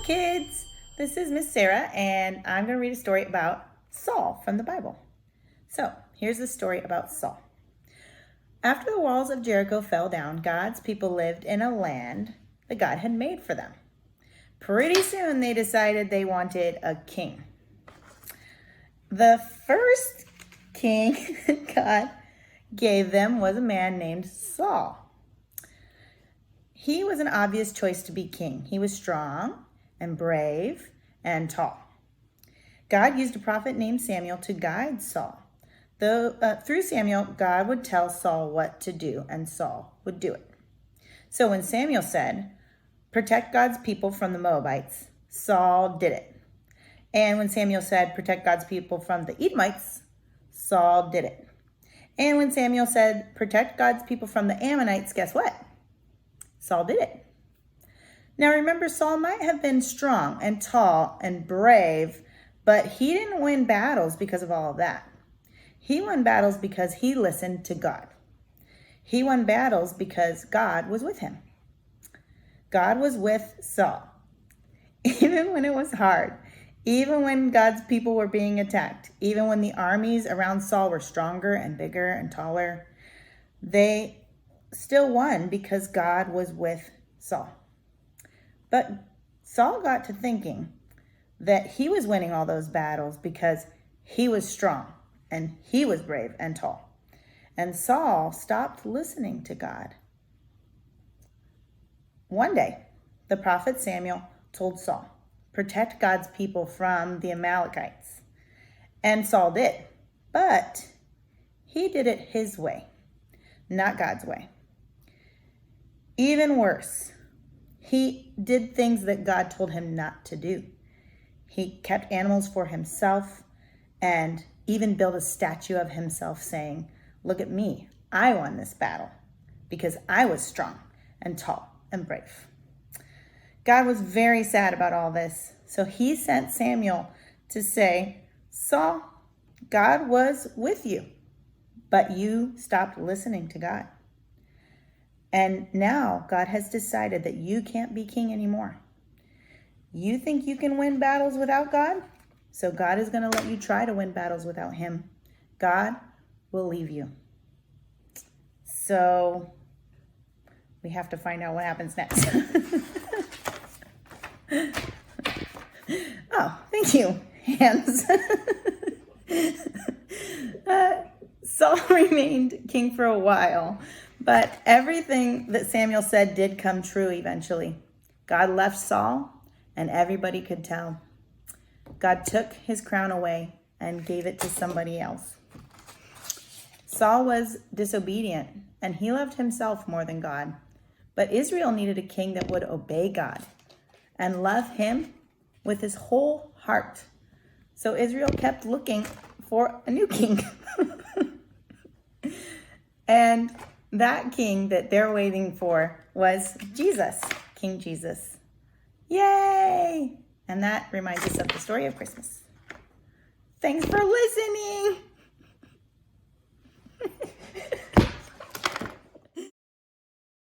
kids. This is Miss Sarah, and I'm going to read a story about Saul from the Bible. So, here's the story about Saul. After the walls of Jericho fell down, God's people lived in a land that God had made for them. Pretty soon, they decided they wanted a king. The first king God gave them was a man named Saul. He was an obvious choice to be king. He was strong and brave and tall. God used a prophet named Samuel to guide Saul. Through Samuel, God would tell Saul what to do, and Saul would do it. So when Samuel said, "Protect God's people from the Moabites," Saul did it. And when Samuel said, "Protect God's people from the Edomites," Saul did it. And when Samuel said, "Protect God's people from the Ammonites," guess what? Saul did it. Now remember, Saul might have been strong and tall and brave, but he didn't win battles because of all of that. He won battles because he listened to God. He won battles because God was with him. God was with Saul, even when it was hard, even when God's people were being attacked, even when the armies around Saul were stronger and bigger and taller. They still won because God was with Saul. But Saul got to thinking that he was winning all those battles because he was strong and he was brave and tall. And Saul stopped listening to God. One day, the prophet Samuel told Saul, "Protect God's people from the Amalekites." And Saul did, but he did it his way, not God's way. Even worse, he did things that God told him not to do. He kept animals for himself and even built a statue of himself saying, "Look at me, I won this battle because I was strong and tall and brave." God was very sad about all this, so he sent Samuel to say, "Saul, God was with you, but you stopped listening to God. And now God has decided that you can't be king anymore. You think you can win battles without God? So God is going to let you try to win battles without him. God will leave you." So we have to find out what happens next. Oh, thank you, hands. Saul remained king for a while, but everything that Samuel said did come true eventually. God left Saul, and everybody could tell. God took his crown away and gave it to somebody else. Saul was disobedient, and he loved himself more than God. But Israel needed a king that would obey God and love him with his whole heart. So Israel kept looking for a new king. And that king that they're waiting for was Jesus, King Jesus. Yay! And that reminds us of the story of Christmas. Thanks for listening.